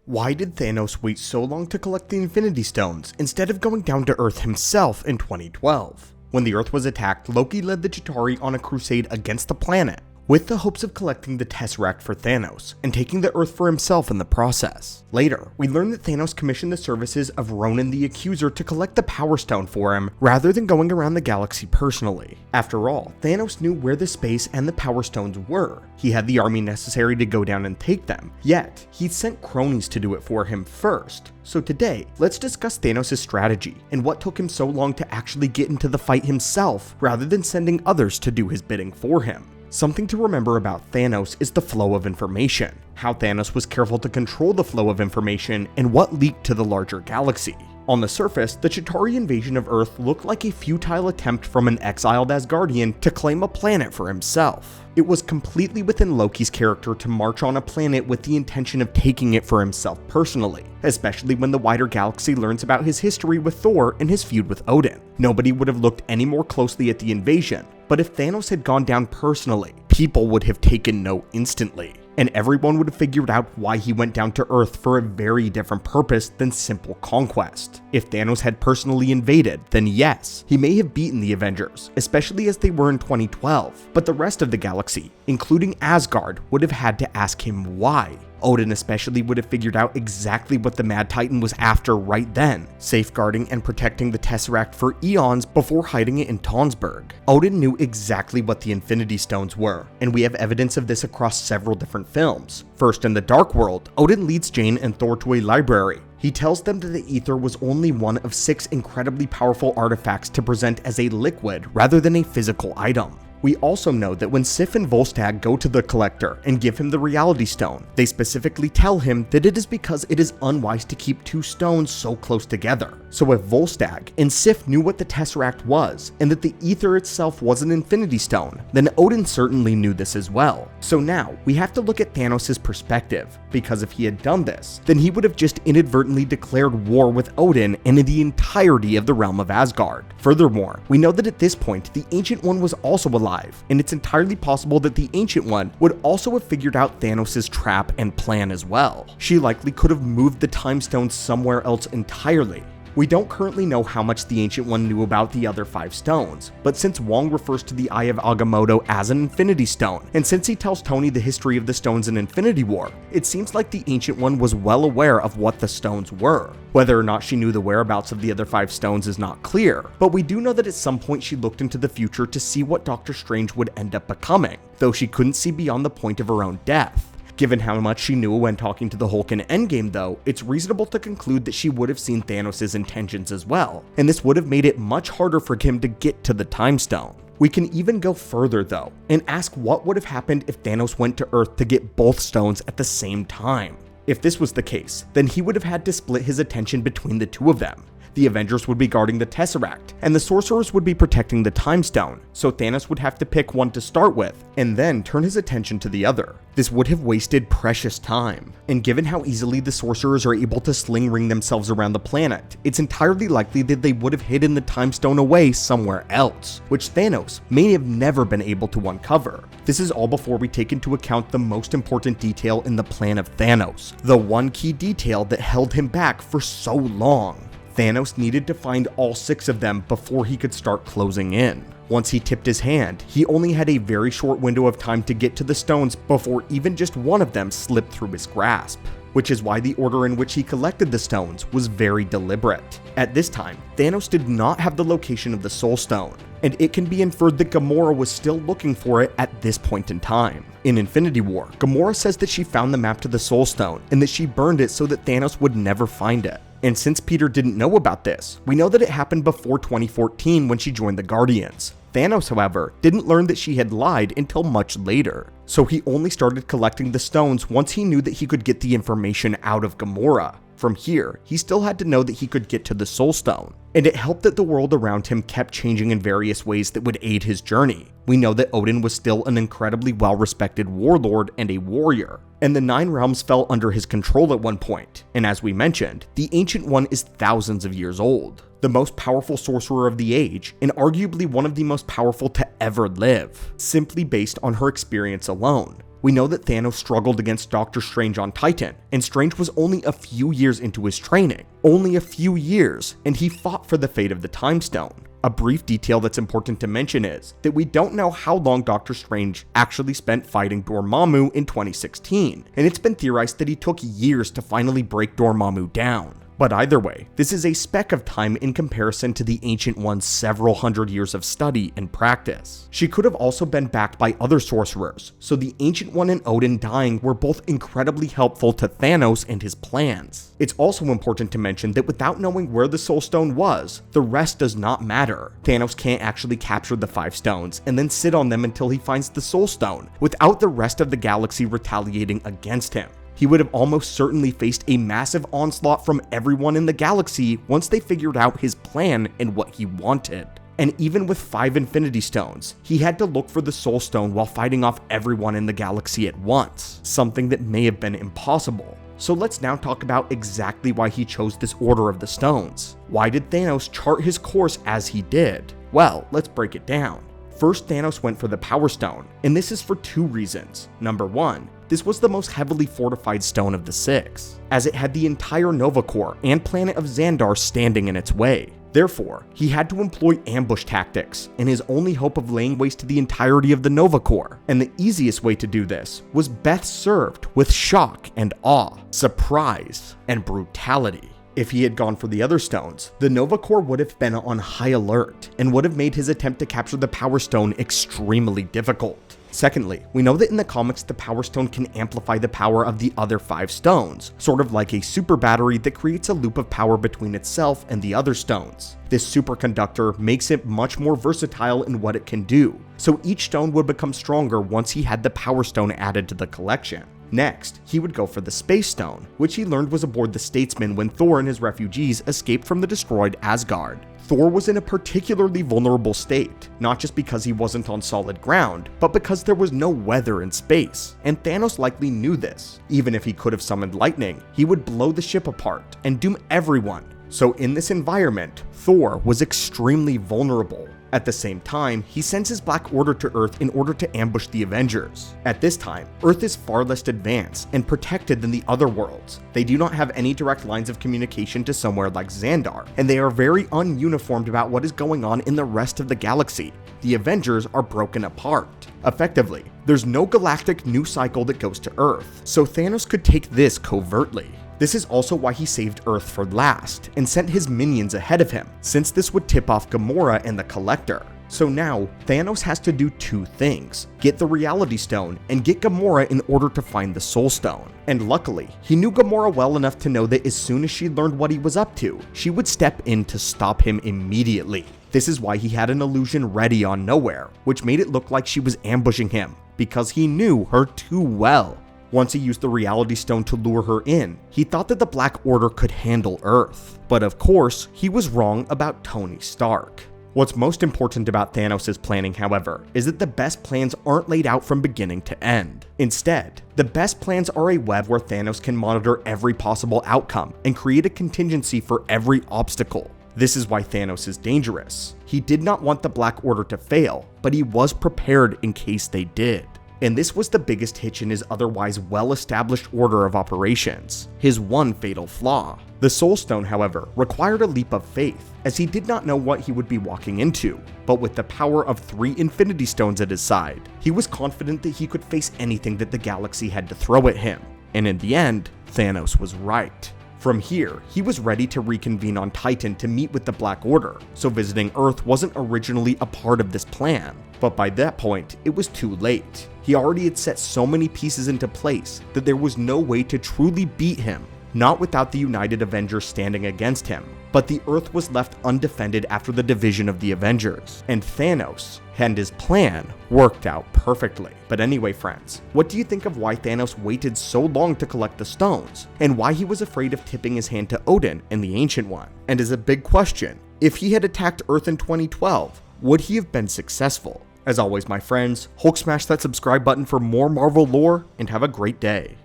Why did Thanos wait so long to collect the Infinity Stones instead of going down to Earth himself in 2012? When the Earth was attacked, Loki led the Chitauri on a crusade against the planet, with the hopes of collecting the Tesseract for Thanos, and taking the Earth for himself in the process. Later, we learn that Thanos commissioned the services of Ronan the Accuser to collect the Power Stone for him, rather than going around the galaxy personally. After all, Thanos knew where the space and the Power Stones were. He had the army necessary to go down and take them, yet he sent cronies to do it for him first. So today, let's discuss Thanos' strategy, and what took him so long to actually get into the fight himself, rather than sending others to do his bidding for him. Something to remember about Thanos is the flow of information, how Thanos was careful to control the flow of information, and what leaked to the larger galaxy. On the surface, the Chitauri invasion of Earth looked like a futile attempt from an exiled Asgardian to claim a planet for himself. It was completely within Loki's character to march on a planet with the intention of taking it for himself personally, especially when the wider galaxy learns about his history with Thor and his feud with Odin. Nobody would have looked any more closely at the invasion, but if Thanos had gone down personally, people would have taken note instantly, and everyone would have figured out why he went down to Earth for a very different purpose than simple conquest. If Thanos had personally invaded, then yes, he may have beaten the Avengers, especially as they were in 2012, but the rest of the galaxy, including Asgard, would have had to ask him why. Odin especially would have figured out exactly what the Mad Titan was after right then, safeguarding and protecting the Tesseract for eons before hiding it in Tonsberg. Odin knew exactly what the Infinity Stones were, and we have evidence of this across several different films. First, in the Dark World, Odin leads Jane and Thor to a library. He tells them that the ether was only one of 6 incredibly powerful artifacts to present as a liquid rather than a physical item. We also know that when Sif and Volstagg go to the Collector and give him the Reality Stone, they specifically tell him that it is because it is unwise to keep 2 stones so close together. So if Volstagg and Sif knew what the Tesseract was, and that the ether itself was an Infinity Stone, then Odin certainly knew this as well. So now, we have to look at Thanos' perspective, because if he had done this, then he would have just inadvertently declared war with Odin and the entirety of the realm of Asgard. Furthermore, we know that at this point, the Ancient One was also alive, and it's entirely possible that the Ancient One would also have figured out Thanos' trap and plan as well. She likely could have moved the Time Stone somewhere else entirely. We don't currently know how much the Ancient One knew about the other 5 stones, but since Wong refers to the Eye of Agamotto as an Infinity Stone, and since he tells Tony the history of the stones in Infinity War, it seems like the Ancient One was well aware of what the stones were. Whether or not she knew the whereabouts of the other 5 stones is not clear, but we do know that at some point she looked into the future to see what Doctor Strange would end up becoming, though she couldn't see beyond the point of her own death. Given how much she knew when talking to the Hulk in Endgame though, it's reasonable to conclude that she would have seen Thanos' intentions as well, and this would have made it much harder for him to get to the Time Stone. We can even go further though, and ask what would have happened if Thanos went to Earth to get both stones at the same time. If this was the case, then he would have had to split his attention between the 2 of them. The Avengers would be guarding the Tesseract, and the Sorcerers would be protecting the Time Stone, so Thanos would have to pick one to start with, and then turn his attention to the other. This would have wasted precious time, and given how easily the Sorcerers are able to sling ring themselves around the planet, it's entirely likely that they would have hidden the Time Stone away somewhere else, which Thanos may have never been able to uncover. This is all before we take into account the most important detail in the plan of Thanos, the one key detail that held him back for so long. Thanos needed to find all 6 of them before he could start closing in. Once he tipped his hand, he only had a very short window of time to get to the stones before even just one of them slipped through his grasp, which is why the order in which he collected the stones was very deliberate. At this time, Thanos did not have the location of the Soul Stone, and it can be inferred that Gamora was still looking for it at this point in time. In Infinity War, Gamora says that she found the map to the Soul Stone, and that she burned it so that Thanos would never find it. And since Peter didn't know about this, we know that it happened before 2014 when she joined the Guardians. Thanos, however, didn't learn that she had lied until much later, so he only started collecting the stones once he knew that he could get the information out of Gamora. From here, he still had to know that he could get to the Soul Stone, and it helped that the world around him kept changing in various ways that would aid his journey. We know that Odin was still an incredibly well-respected warlord and a warrior, and the 9 realms fell under his control at one point, and as we mentioned, the Ancient One is thousands of years old. the most powerful sorcerer of the age, and arguably one of the most powerful to ever live, simply based on her experience alone. We know that Thanos struggled against Doctor Strange on Titan, and Strange was only a few years into his training. Only a few years, and he fought for the fate of the Time Stone. A brief detail that's important to mention is that we don't know how long Doctor Strange actually spent fighting Dormammu in 2016, and it's been theorized that he took years to finally break Dormammu down. But either way, this is a speck of time in comparison to the Ancient One's several hundred years of study and practice. She could have also been backed by other sorcerers, so the Ancient One and Odin dying were both incredibly helpful to Thanos and his plans. It's also important to mention that without knowing where the Soul Stone was, the rest does not matter. Thanos can't actually capture the 5 stones and then sit on them until he finds the Soul Stone, without the rest of the galaxy retaliating against him. He would have almost certainly faced a massive onslaught from everyone in the galaxy once they figured out his plan and what he wanted. And even with 5 Infinity Stones, he had to look for the Soul Stone while fighting off everyone in the galaxy at once, something that may have been impossible. So let's now talk about exactly why he chose this order of the stones. Why did Thanos chart his course as he did? Well, let's break it down. First, Thanos went for the Power Stone, and this is for 2 reasons. Number 1, this was the most heavily fortified stone of the 6, as it had the entire Nova Corps and planet of Xandar standing in its way. Therefore, he had to employ ambush tactics in his only hope of laying waste to the entirety of the Nova Corps, and the easiest way to do this was best served with shock and awe, surprise, and brutality. If he had gone for the other stones, the Nova Corps would have been on high alert and would have made his attempt to capture the Power Stone extremely difficult. Secondly, we know that in the comics the Power Stone can amplify the power of the other 5 stones, sort of like a super battery that creates a loop of power between itself and the other stones. This superconductor makes it much more versatile in what it can do, so each stone would become stronger once he had the Power Stone added to the collection. Next, he would go for the Space Stone, which he learned was aboard the Statesman when Thor and his refugees escaped from the destroyed Asgard. Thor was in a particularly vulnerable state, not just because he wasn't on solid ground, but because there was no weather in space, and Thanos likely knew this. Even if he could have summoned lightning, he would blow the ship apart and doom everyone. So in this environment, Thor was extremely vulnerable. At the same time, he sends his Black Order to Earth in order to ambush the Avengers. At this time, Earth is far less advanced and protected than the other worlds. They do not have any direct lines of communication to somewhere like Xandar, and they are very ununiformed about what is going on in the rest of the galaxy. The Avengers are broken apart. Effectively, there's no galactic news cycle that goes to Earth, so Thanos could take this covertly. This is also why he saved Earth for last, and sent his minions ahead of him, since this would tip off Gamora and the Collector. So now, Thanos has to do 2 things: get the Reality Stone, and get Gamora in order to find the Soul Stone. And luckily, he knew Gamora well enough to know that as soon as she learned what he was up to, she would step in to stop him immediately. This is why he had an illusion ready on Nowhere, which made it look like she was ambushing him, because he knew her too well. Once he used the Reality Stone to lure her in, he thought that the Black Order could handle Earth. But of course, he was wrong about Tony Stark. What's most important about Thanos' planning, however, is that the best plans aren't laid out from beginning to end. Instead, the best plans are a web where Thanos can monitor every possible outcome and create a contingency for every obstacle. This is why Thanos is dangerous. He did not want the Black Order to fail, but he was prepared in case they did. And this was the biggest hitch in his otherwise well-established order of operations, his one fatal flaw. The Soul Stone, however, required a leap of faith, as he did not know what he would be walking into. But with the power of 3 Infinity Stones at his side, he was confident that he could face anything that the galaxy had to throw at him. And in the end, Thanos was right. From here, he was ready to reconvene on Titan to meet with the Black Order, so visiting Earth wasn't originally a part of this plan. But by that point, it was too late. He already had set so many pieces into place that there was no way to truly beat him, not without the United Avengers standing against him. But the Earth was left undefended after the division of the Avengers, and Thanos and his plan worked out perfectly. But anyway, friends, what do you think of why Thanos waited so long to collect the stones, and why he was afraid of tipping his hand to Odin and the Ancient One? And as a big question, if he had attacked Earth in 2012, would he have been successful? As always, my friends, Hulk smash that subscribe button for more Marvel lore, and have a great day.